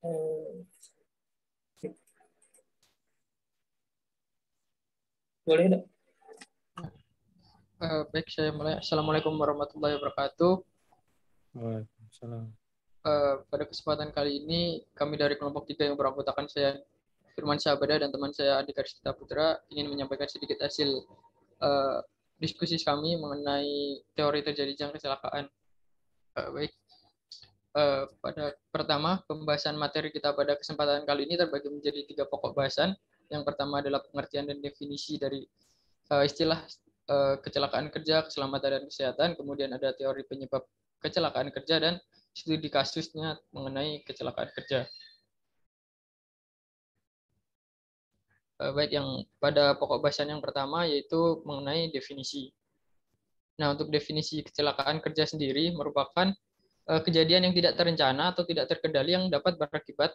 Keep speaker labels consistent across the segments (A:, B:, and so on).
A: Eh, Boleh dong.
B: Baik, saya mulai. Assalamualaikum warahmatullahi wabarakatuh.
C: Waalaikumsalam.
B: Pada kesempatan kali ini, kami dari kelompok 3 yang beranggotakan saya, Firman Syahbada, dan teman saya, Andika Rizky Putra, ingin menyampaikan sedikit hasil eh, diskusi kami mengenai teori terjadinya kecelakaan. Baik, pada pertama, pembahasan materi kita pada kesempatan kali ini terbagi menjadi 3 pokok bahasan. Yang pertama adalah pengertian dan definisi dari istilah kecelakaan kerja, keselamatan dan kesehatan, kemudian ada teori penyebab kecelakaan kerja dan studi kasusnya mengenai kecelakaan kerja. Baik, yang pada pokok bahasan yang pertama yaitu mengenai definisi. Nah, untuk definisi kecelakaan kerja sendiri merupakan kejadian yang tidak terencana atau tidak terkendali yang dapat berakibat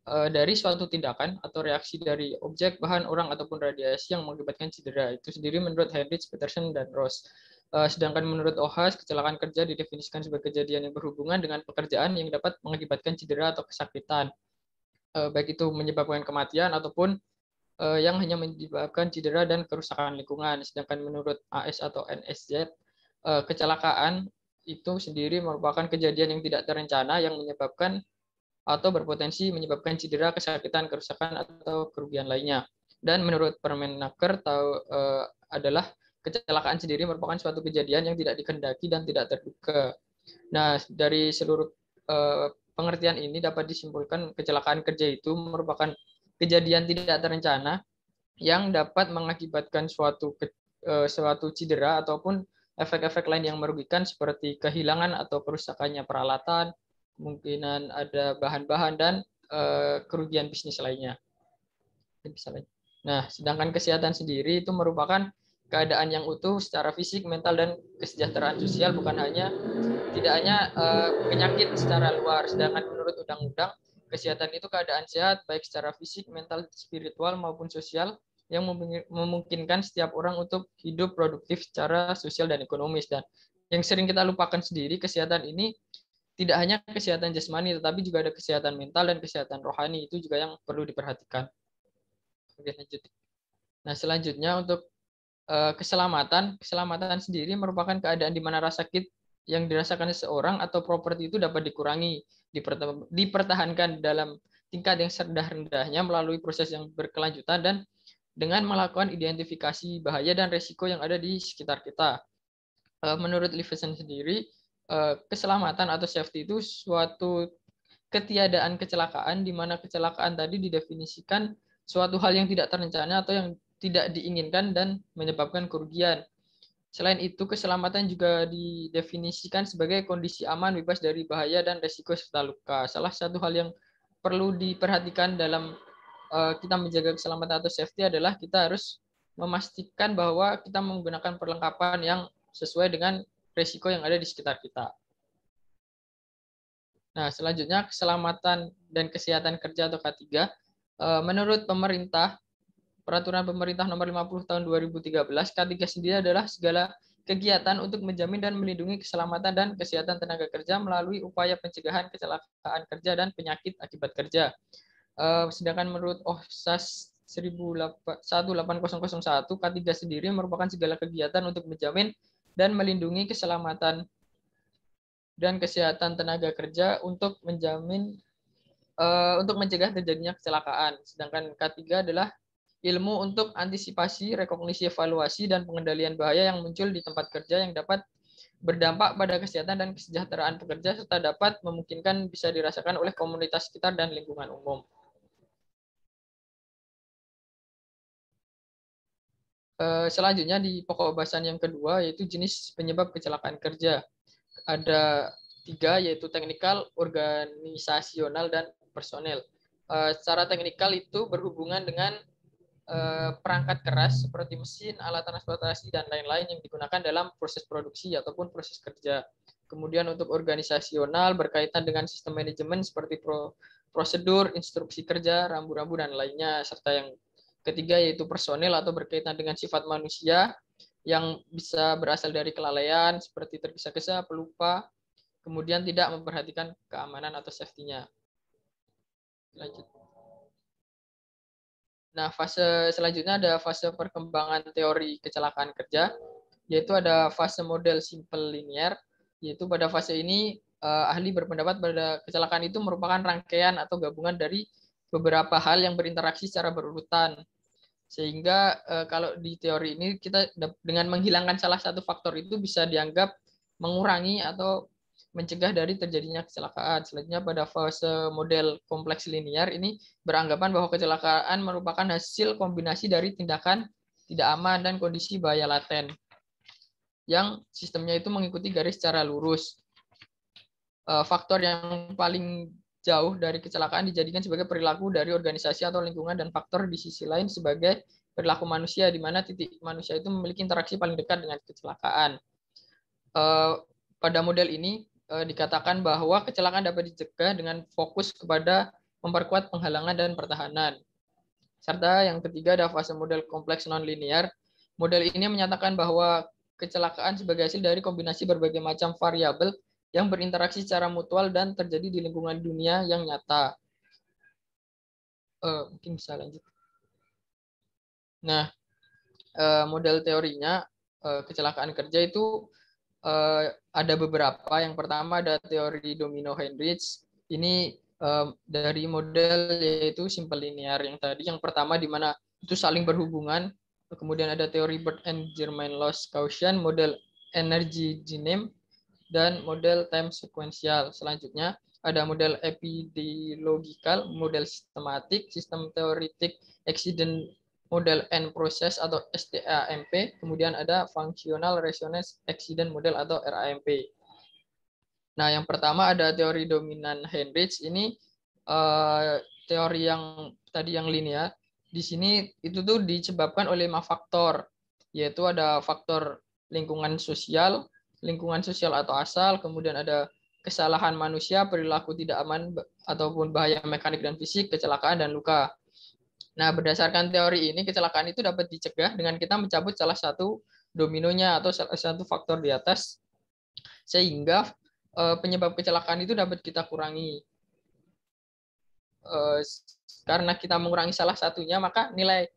B: dari suatu tindakan atau reaksi dari objek, bahan, orang, ataupun radiasi yang mengakibatkan cedera. Itu sendiri menurut Heinrich, Peterson, dan Ross. Sedangkan menurut Ohas, kecelakaan kerja didefinisikan sebagai kejadian yang berhubungan dengan pekerjaan yang dapat mengakibatkan cedera atau kesakitan. Baik itu menyebabkan kematian ataupun yang hanya menyebabkan cedera dan kerusakan lingkungan. Sedangkan menurut AS atau NSZ, kecelakaan itu sendiri merupakan kejadian yang tidak terencana yang menyebabkan atau berpotensi menyebabkan cedera, kesakitan, kerusakan, atau kerugian lainnya. Dan menurut Permenaker adalah kecelakaan sendiri merupakan suatu kejadian yang tidak dikehendaki dan tidak terduga. Nah, dari seluruh pengertian ini dapat disimpulkan kecelakaan kerja itu merupakan kejadian tidak terencana yang dapat mengakibatkan suatu cedera ataupun efek-efek lain yang merugikan seperti kehilangan atau kerusakannya peralatan, kemungkinan ada bahan-bahan dan kerugian bisnis lainnya. Nah, sedangkan kesehatan sendiri itu merupakan keadaan yang utuh secara fisik, mental, dan kesejahteraan sosial, bukan hanya tidak hanya penyakit secara luar. Sedangkan menurut undang-undang, kesehatan itu keadaan sehat baik secara fisik, mental, spiritual maupun sosial yang memungkinkan setiap orang untuk hidup produktif secara sosial dan ekonomis. Dan yang sering kita lupakan sendiri, kesehatan ini tidak hanya kesehatan jasmani, tetapi juga ada kesehatan mental dan kesehatan rohani. Itu juga yang perlu diperhatikan. Oke, lanjut. Nah, selanjutnya untuk keselamatan sendiri merupakan keadaan di mana rasa sakit yang dirasakan seseorang atau properti itu dapat dikurangi, dipertahankan dalam tingkat yang serendah-rendahnya melalui proses yang berkelanjutan dan dengan melakukan identifikasi bahaya dan risiko yang ada di sekitar kita. Menurut Levinson sendiri, keselamatan atau safety itu suatu ketiadaan kecelakaan di mana kecelakaan tadi didefinisikan suatu hal yang tidak terencana atau yang tidak diinginkan dan menyebabkan kerugian. Selain itu, keselamatan juga didefinisikan sebagai kondisi aman, bebas dari bahaya dan risiko serta luka. Salah satu hal yang perlu diperhatikan dalam kita menjaga keselamatan atau safety adalah kita harus memastikan bahwa kita menggunakan perlengkapan yang sesuai dengan risiko yang ada di sekitar kita. Nah, selanjutnya keselamatan dan kesehatan kerja atau K3. Menurut pemerintah, Peraturan Pemerintah Nomor 50 Tahun 2013, K3 sendiri adalah segala kegiatan untuk menjamin dan melindungi keselamatan dan kesehatan tenaga kerja melalui upaya pencegahan kecelakaan kerja dan penyakit akibat kerja. Sedangkan menurut OHSAS 18001, K3 sendiri merupakan segala kegiatan untuk menjamin dan melindungi keselamatan dan kesehatan tenaga kerja untuk mencegah terjadinya kecelakaan. Sedangkan K3 adalah ilmu untuk antisipasi, rekognisi, evaluasi, dan pengendalian bahaya yang muncul di tempat kerja yang dapat berdampak pada kesehatan dan kesejahteraan pekerja serta dapat memungkinkan bisa dirasakan oleh komunitas sekitar dan lingkungan umum. Selanjutnya di pokok bahasan yang kedua yaitu jenis penyebab kecelakaan kerja. Ada 3 yaitu teknikal, organisasional, dan personel. Secara teknikal itu berhubungan dengan perangkat keras seperti mesin, alat transportasi, dan lain-lain yang digunakan dalam proses produksi ataupun proses kerja. Kemudian untuk organisasional berkaitan dengan sistem manajemen seperti prosedur, instruksi kerja, rambu-rambu, dan lainnya. Serta yang ketiga yaitu personel atau berkaitan dengan sifat manusia yang bisa berasal dari kelalaian seperti tergesa-gesa, pelupa, kemudian tidak memperhatikan keamanan atau safety-nya. Lanjut. Nah, fase selanjutnya ada fase perkembangan teori kecelakaan kerja, yaitu ada fase model simple linear, yaitu pada fase ini ahli berpendapat pada kecelakaan itu merupakan rangkaian atau gabungan dari beberapa hal yang berinteraksi secara berurutan. Sehingga kalau di teori ini kita dengan menghilangkan salah satu faktor itu bisa dianggap mengurangi atau mencegah dari terjadinya kecelakaan. Selanjutnya pada fase model kompleks linear ini beranggapan bahwa kecelakaan merupakan hasil kombinasi dari tindakan tidak aman dan kondisi bahaya laten yang sistemnya itu mengikuti garis secara lurus. Faktor yang paling jauh dari kecelakaan dijadikan sebagai perilaku dari organisasi atau lingkungan dan faktor di sisi lain sebagai perilaku manusia, di mana titik manusia itu memiliki interaksi paling dekat dengan kecelakaan. Pada model ini dikatakan bahwa kecelakaan dapat dicegah dengan fokus kepada memperkuat penghalangan dan pertahanan. Serta yang ketiga ada fase model kompleks non-linear. Model ini menyatakan bahwa kecelakaan sebagai hasil dari kombinasi berbagai macam variabel yang berinteraksi secara mutual dan terjadi di lingkungan dunia yang nyata. Mungkin bisa lanjut. Nah, model teorinya kecelakaan kerja itu ada beberapa. Yang pertama ada teori domino Heinrich. Ini dari model yaitu simple linear yang tadi. Yang pertama di mana itu saling berhubungan. Kemudian ada teori Bird and Germain-Loss Causation, model energy genome, dan model time sequential. Selanjutnya ada model epidemiological, model sistematik, sistem teoretik accident model and process atau STAMP, kemudian ada functional resonance accident model atau RAMP. Nah, yang pertama ada teori dominan Heinrich. Ini teori yang tadi yang linear. Di sini itu tuh disebabkan oleh 5 faktor, yaitu ada faktor lingkungan sosial atau asal, kemudian ada kesalahan manusia, perilaku tidak aman ataupun bahaya mekanik dan fisik, kecelakaan dan luka. Nah, berdasarkan teori ini, kecelakaan itu dapat dicegah dengan kita mencabut salah satu dominonya atau salah satu faktor di atas, sehingga penyebab kecelakaan itu dapat kita kurangi. Karena kita mengurangi salah satunya, maka nilai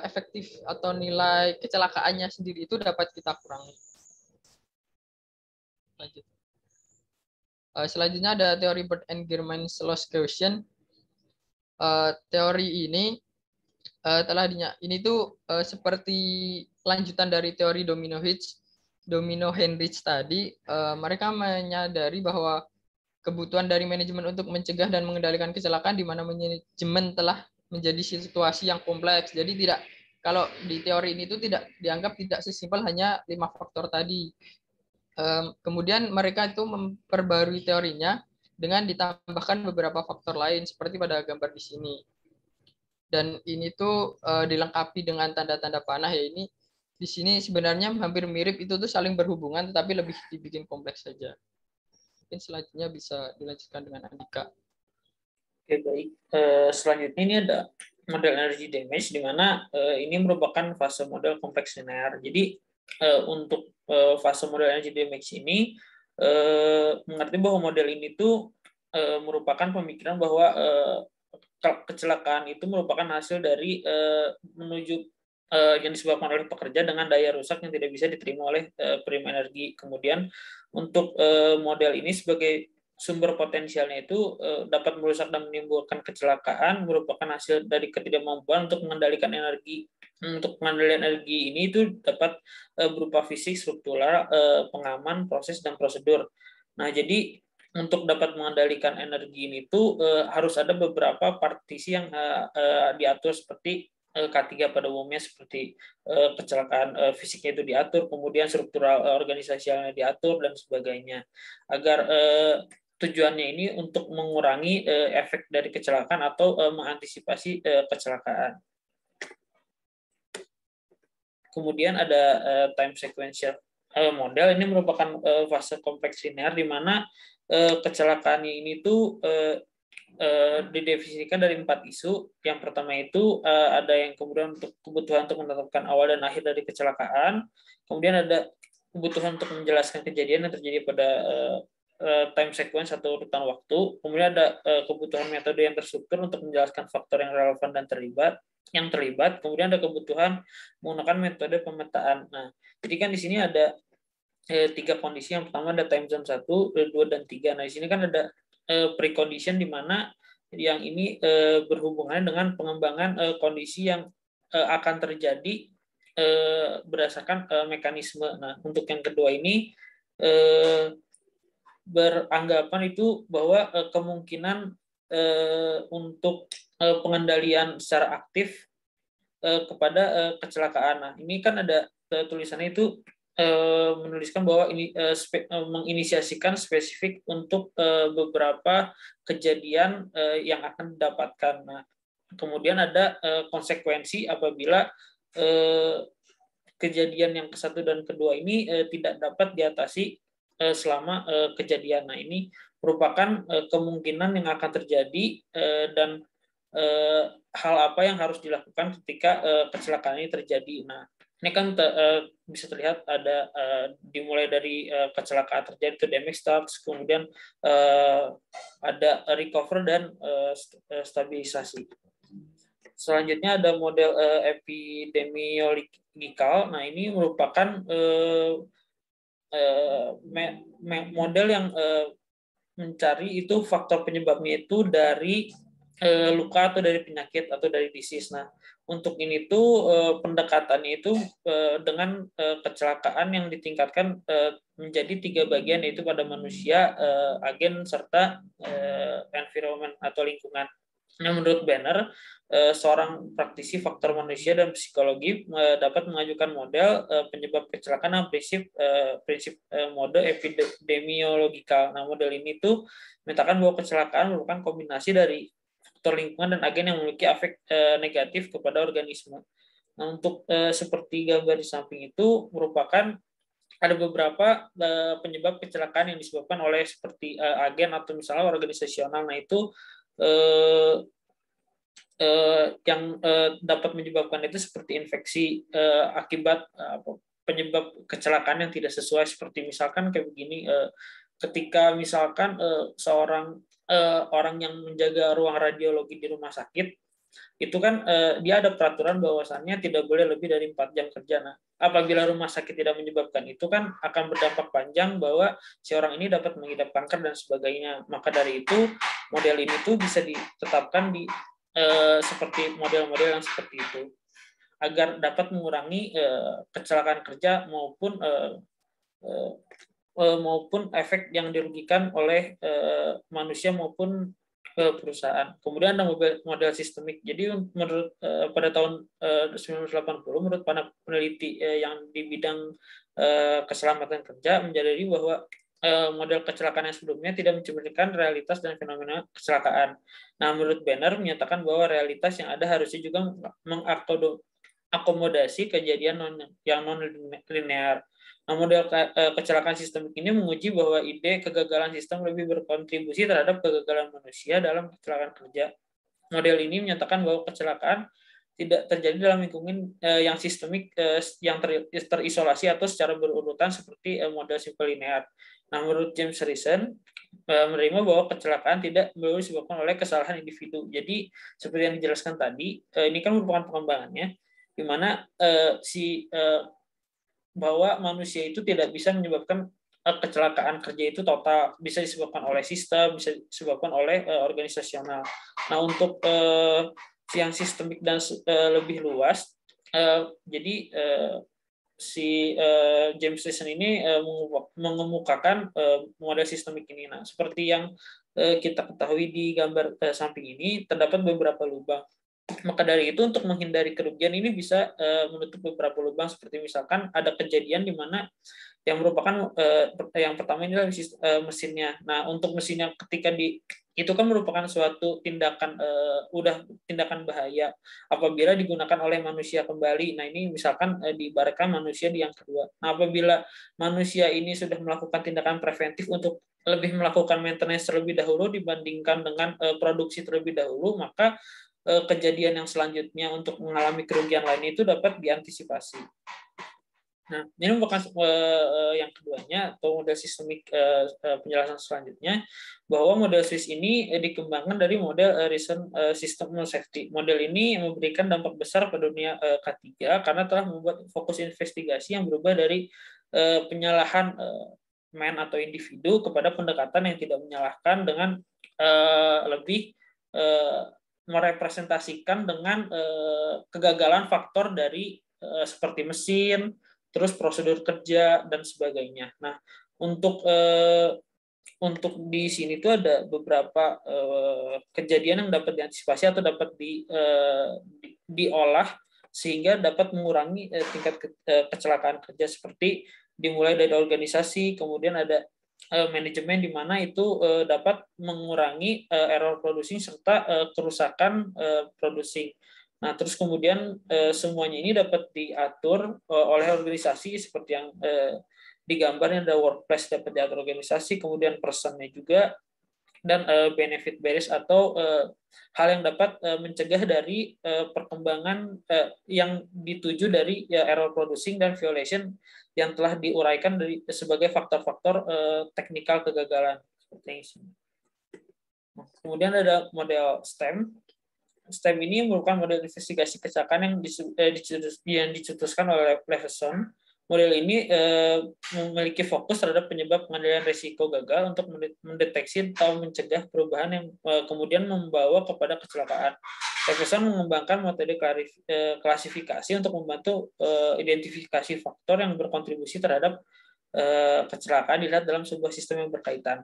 B: efektif atau nilai kecelakaannya sendiri itu dapat kita kurangi. Lanjut. Selanjutnya ada teori Bird and Germain-Loss Causation. Teori ini ini tuh seperti lanjutan dari teori domino Heinrich tadi. Mereka menyadari bahwa kebutuhan dari manajemen untuk mencegah dan mengendalikan kecelakaan, di mana manajemen telah menjadi situasi yang kompleks. Jadi tidak, kalau di teori ini itu dianggap tidak sesimpel hanya 5 faktor tadi. Kemudian mereka itu memperbarui teorinya dengan ditambahkan beberapa faktor lain seperti pada gambar di sini. Dan ini tuh dilengkapi dengan tanda-tanda panah ya. Ini di sini sebenarnya hampir mirip, itu tuh saling berhubungan tetapi lebih dibikin kompleks saja. Mungkin selanjutnya bisa dilanjutkan dengan Andika.
A: Oke, baik. Selanjutnya ini ada model energy damage, di mana ini merupakan fase model kompleks linear. Jadi untuk fase model energy damage ini mengerti bahwa model ini tuh merupakan pemikiran bahwa kecelakaan itu merupakan hasil dari menuju yang disebabkan oleh pekerja dengan daya rusak yang tidak bisa diterima oleh penerima energi. Kemudian untuk model ini sebagai sumber potensialnya itu dapat merusak dan menimbulkan kecelakaan merupakan hasil dari ketidakmampuan untuk mengendalikan energi. Untuk pengendalian energi ini itu dapat berupa fisik, struktural, pengaman, proses, dan prosedur. Nah, jadi untuk dapat mengendalikan energi ini tuh harus ada beberapa partisi yang diatur seperti K3 pada umumnya, seperti kecelakaan fisiknya itu diatur, kemudian struktural organisasinya diatur, dan sebagainya. Agar tujuannya ini untuk mengurangi efek dari kecelakaan atau mengantisipasi kecelakaan. Kemudian ada time sequential model. Ini merupakan fase kompleks linear di mana kecelakaan ini tuh didefinisikan dari 4 isu. Yang pertama itu ada yang kemudian untuk kebutuhan untuk menetapkan awal dan akhir dari kecelakaan. Kemudian ada kebutuhan untuk menjelaskan kejadian yang terjadi pada time sequence atau urutan waktu. Kemudian ada kebutuhan metode yang terstruktur untuk menjelaskan faktor yang relevan dan terlibat. Kemudian ada kebutuhan menggunakan metode pemetaan. Nah, jadi kan di sini ada 3 kondisi. Yang pertama ada time zone 1, 2, dan 3. Nah, di sini kan ada precondition di mana yang ini berhubungan dengan pengembangan kondisi yang akan terjadi berdasarkan mekanisme. Nah, untuk yang kedua ini beranggapan itu bahwa kemungkinan untuk pengendalian secara aktif kepada kecelakaan. Nah, ini kan ada tulisannya itu menuliskan bahwa ini menginisiasikan spesifik untuk beberapa kejadian yang akan didapatkan. Nah, kemudian ada konsekuensi apabila kejadian yang ke-1 dan ke-2 ini tidak dapat diatasi selama kejadian. Nah, ini merupakan kemungkinan yang akan terjadi dan hal apa yang harus dilakukan ketika kecelakaan ini terjadi. Nah, ini kan bisa terlihat ada dimulai dari kecelakaan terjadi itu damage starts, kemudian ada recover dan stabilisasi. Selanjutnya ada model epidemiological. Nah, ini merupakan model yang mencari itu faktor penyebabnya itu dari luka atau dari penyakit atau dari disease. Nah, untuk ini tuh pendekatannya itu dengan kecelakaan yang ditingkatkan menjadi 3 bagian, yaitu pada manusia, agen, serta environment atau lingkungan. Nah, menurut Banner, seorang praktisi faktor manusia dan psikologi dapat mengajukan model penyebab kecelakaan dengan prinsip mode epidemiologikal. Nah, model ini tuh menyatakan bahwa kecelakaan merupakan kombinasi dari faktor lingkungan dan agen yang memiliki efek negatif kepada organisme. Nah, untuk seperti gambar di samping itu merupakan ada beberapa penyebab kecelakaan yang disebabkan oleh seperti agen atau misalnya organisasional. Nah, itu yang dapat menyebabkan itu seperti infeksi akibat penyebab kecelakaan yang tidak sesuai, seperti misalkan kayak begini, ketika misalkan seorang orang yang menjaga ruang radiologi di rumah sakit itu kan dia ada peraturan bahwasannya tidak boleh lebih dari 4 jam kerja. Nah, apabila rumah sakit tidak menyebabkan itu kan akan berdampak panjang bahwa si orang ini dapat mengidap kanker dan sebagainya. Maka dari itu model ini tuh bisa ditetapkan di seperti model-model yang seperti itu agar dapat mengurangi kecelakaan kerja maupun efek yang dirugikan oleh manusia maupun perusahaan. Kemudian ada model sistemik. Jadi menurut pada tahun 1980 menurut para peneliti yang di bidang keselamatan kerja menyadari bahwa model kecelakaan yang sebelumnya tidak mencerminkan realitas dan fenomena kecelakaan. Nah, menurut Banner menyatakan bahwa realitas yang ada harusnya juga mengakomodasi kejadian yang non-linear. Nah, model kecelakaan sistemik ini menguji bahwa ide kegagalan sistem lebih berkontribusi terhadap kegagalan manusia dalam kecelakaan kerja. Model ini menyatakan bahwa kecelakaan tidak terjadi dalam lingkungan yang sistemik yang terisolasi atau secara berurutan seperti model simple linear. Nah, menurut James Harrison menerima bahwa kecelakaan tidak melulu disebabkan oleh kesalahan individu. Jadi seperti yang dijelaskan tadi, ini kan merupakan pengembangannya, di mana bahwa manusia itu tidak bisa menyebabkan kecelakaan kerja itu total, bisa disebabkan oleh sistem, bisa disebabkan oleh organisasional. Nah, untuk yang sistemik dan lebih luas, jadi si James Harrison ini mengemukakan model sistemik ini. Nah, seperti yang kita ketahui di gambar samping ini, terdapat beberapa lubang. Maka dari itu untuk menghindari kerugian ini bisa menutup beberapa lubang, seperti misalkan ada kejadian di mana yang merupakan yang pertama ini adalah mesinnya. Nah, untuk mesinnya ketika itu kan merupakan suatu tindakan tindakan bahaya apabila digunakan oleh manusia kembali. Nah, ini misalkan diibaratkan manusia di yang kedua. Nah, apabila manusia ini sudah melakukan tindakan preventif untuk lebih melakukan maintenance terlebih dahulu dibandingkan dengan produksi terlebih dahulu, maka kejadian yang selanjutnya untuk mengalami kerugian lain itu dapat diantisipasi. Nah, ini merupakan yang keduanya atau model sistemik penjelasan selanjutnya, bahwa model SWIS ini dikembangkan dari model recent system safety. Model ini memberikan dampak besar pada dunia K3 karena telah membuat fokus investigasi yang berubah dari penyalahan man atau individu kepada pendekatan yang tidak menyalahkan dengan lebih merepresentasikan dengan kegagalan faktor dari seperti mesin, terus prosedur kerja dan sebagainya. Nah, untuk di sini tuh ada beberapa kejadian yang dapat diantisipasi atau dapat diolah sehingga dapat mengurangi tingkat kecelakaan kerja, seperti dimulai dari organisasi, kemudian ada manajemen di mana itu dapat mengurangi error producing serta kerusakan producing. Nah, terus kemudian semuanya ini dapat diatur oleh organisasi seperti yang digambarnya, ada workplace dapat diatur organisasi, kemudian personnya juga, dan benefit barriers atau hal yang dapat mencegah dari perkembangan yang dituju dari error producing dan violation yang telah diuraikan dari sebagai faktor-faktor teknikal kegagalan seperti ini. Nah, kemudian ada model STEM. STEM ini merupakan model investigasi kecelakaan yang dicetuskan oleh Leveson. Model ini memiliki fokus terhadap penyebab pengendalian risiko gagal untuk mendeteksi atau mencegah perubahan yang kemudian membawa kepada kecelakaan. Leveson mengembangkan metode klasifikasi untuk membantu identifikasi faktor yang berkontribusi terhadap kecelakaan dilihat dalam sebuah sistem yang berkaitan.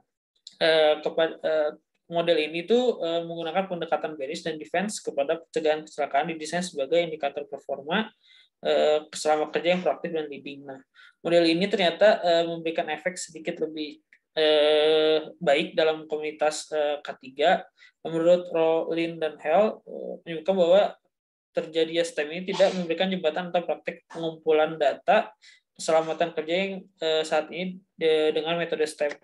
A: Model ini tuh menggunakan pendekatan Bayes dan defense kepada pencegahan kecelakaan, didesain sebagai indikator performa keselamatan kerja yang proaktif dan leading. Nah, model ini ternyata memberikan efek sedikit lebih baik dalam komunitas K3. Menurut Rowling dan Hell menyebutkan bahwa terjadinya STEM ini tidak memberikan jembatan atau praktik pengumpulan data keselamatan kerja yang saat ini dengan metode STEM.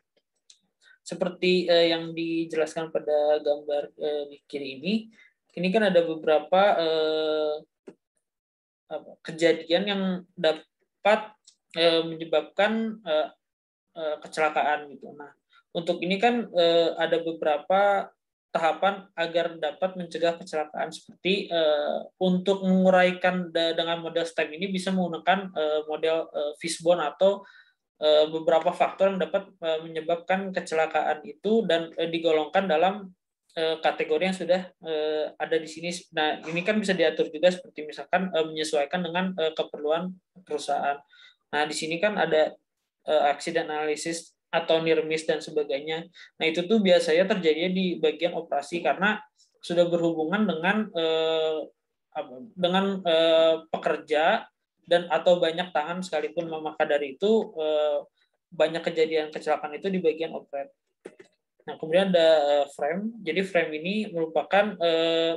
A: Seperti yang dijelaskan pada gambar di kiri ini kan ada beberapa kejadian yang dapat menyebabkan kecelakaan gitu. Nah, untuk ini kan ada beberapa tahapan agar dapat mencegah kecelakaan, seperti untuk menguraikan dengan model STEM ini bisa menggunakan model Fishbone atau beberapa faktor yang dapat menyebabkan kecelakaan itu dan digolongkan dalam kategori yang sudah ada di sini. Nah, ini kan bisa diatur juga seperti misalkan menyesuaikan dengan keperluan perusahaan. Nah, di sini kan ada accident analysis atau near miss dan sebagainya. Nah, itu tuh biasanya terjadi di bagian operasi karena sudah berhubungan dengan pekerja dan atau banyak tangan sekalipun, maka dari itu banyak kejadian kecelakaan itu di bagian operate. Nah, kemudian ada frame. Jadi frame ini merupakan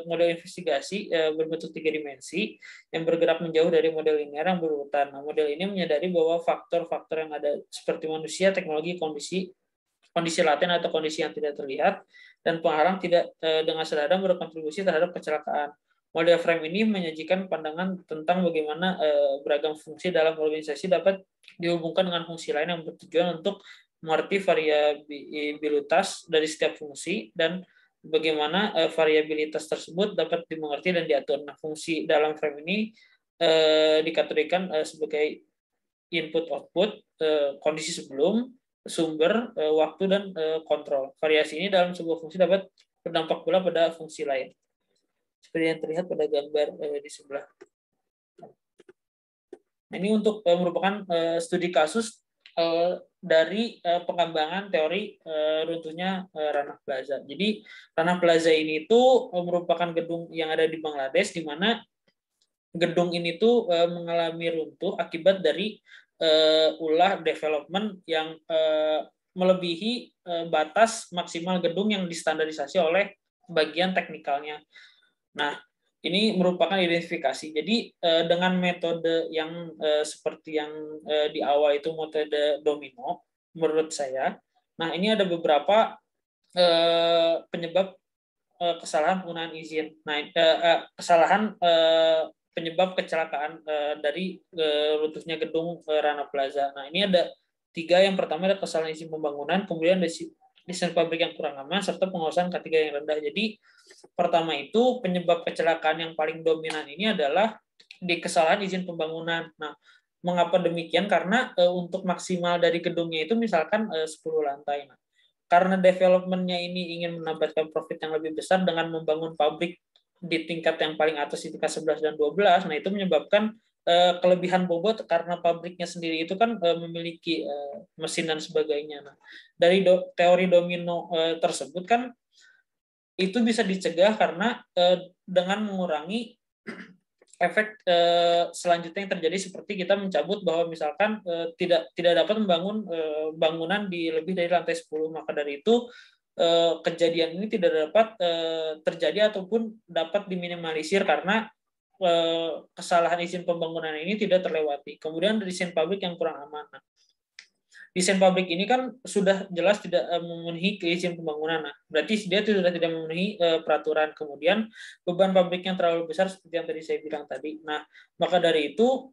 A: model investigasi berbentuk 3 dimensi yang bergerak menjauh dari model linear yang berurutan. Nah, model ini menyadari bahwa faktor-faktor yang ada seperti manusia, teknologi, kondisi laten atau kondisi yang tidak terlihat, dan penghalang tidak dengan sadar berkontribusi terhadap kecelakaan. Model frame ini menyajikan pandangan tentang bagaimana beragam fungsi dalam organisasi dapat dihubungkan dengan fungsi lain yang bertujuan untuk mengerti variabilitas dari setiap fungsi dan bagaimana variabilitas tersebut dapat dimengerti dan diatur. Nah, fungsi dalam frame ini dikategorikan sebagai input-output, kondisi sebelum, sumber, waktu, dan kontrol. Variasi ini dalam sebuah fungsi dapat berdampak pula pada fungsi lain. Seperti yang terlihat pada gambar di sebelah. Nah, ini untuk merupakan studi kasus dari pengembangan teori runtuhnya Rana Plaza. Jadi Rana Plaza ini itu merupakan gedung yang ada di Bangladesh, di mana gedung ini tuh mengalami runtuh akibat dari ulah development yang melebihi batas maksimal gedung yang distandarisasi oleh bagian teknikalnya. Nah, ini merupakan identifikasi. Jadi dengan metode yang seperti yang di awal itu metode domino, menurut saya. Nah, ini ada beberapa penyebab kesalahan penggunaan izin. Nah, kesalahan penyebab kecelakaan dari runtuhnya gedung Rana Plaza. Nah, ini ada 3. Yang pertama ada kesalahan izin pembangunan, kemudian desain pabrik yang kurang aman, serta pengawasan K3 yang rendah. Jadi pertama itu penyebab kecelakaan yang paling dominan ini adalah di kesalahan izin pembangunan. Nah, mengapa demikian? Karena untuk maksimal dari gedungnya itu misalkan 10 lantai. Nah, karena development-nya ini ingin mendapatkan profit yang lebih besar dengan membangun pabrik di tingkat yang paling atas, di tingkat 11 dan 12, nah itu menyebabkan kelebihan bobot karena pabriknya sendiri itu kan memiliki mesin dan sebagainya. Nah, dari teori domino tersebut kan itu bisa dicegah karena dengan mengurangi efek selanjutnya yang terjadi, seperti kita mencabut bahwa misalkan tidak dapat membangun bangunan di lebih dari lantai 10. Maka dari itu kejadian ini tidak dapat terjadi ataupun dapat diminimalisir karena kesalahan izin pembangunan ini tidak terlewati. Kemudian desain pabrik yang kurang aman. Nah, desain pabrik ini kan sudah jelas tidak memenuhi izin pembangunan. Nah, berarti dia sudah tidak memenuhi peraturan. Kemudian beban pabrik yang terlalu besar seperti yang tadi saya bilang tadi. Nah, maka dari itu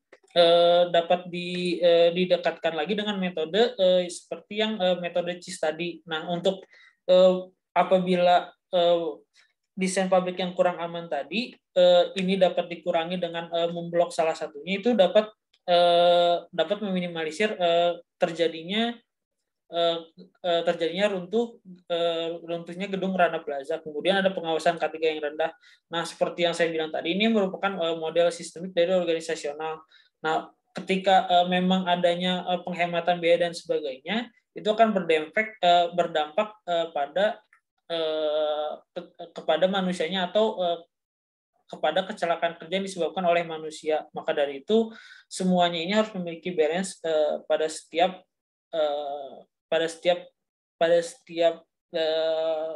A: dapat didekatkan lagi dengan metode seperti yang metode CIS tadi. Nah, untuk apabila desain pabrik yang kurang aman tadi ini dapat dikurangi dengan memblok salah satunya, itu dapat meminimalisir terjadinya runtuhnya gedung Rana Plaza. Kemudian ada pengawasan K3 yang rendah. Nah, seperti yang saya bilang tadi, ini merupakan model sistemik dari organisasional. Nah, ketika memang adanya penghematan biaya dan sebagainya, itu akan berdampak kepada manusianya atau kepada kecelakaan kerja yang disebabkan oleh manusia. Maka dari itu semuanya ini harus memiliki balance pada setiap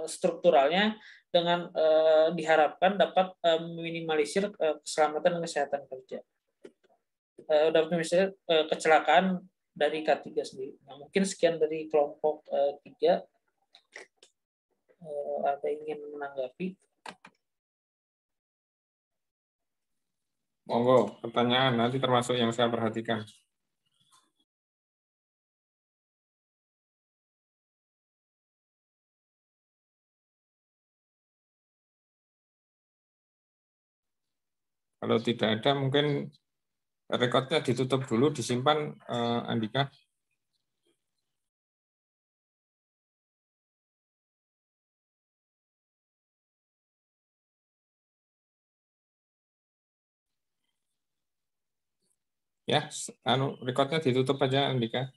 A: strukturalnya, dengan diharapkan dapat meminimalisir keselamatan dan kesehatan kerja. Dapat meminimalisir kecelakaan dari K3 sendiri. Nah, mungkin sekian dari kelompok 3. Ada ingin menanggapi?
D: Monggo, pertanyaan nanti termasuk yang saya perhatikan. Kalau tidak ada, mungkin rekodnya ditutup dulu, disimpan, Andika. Ya, rekodnya ditutup aja, Andika.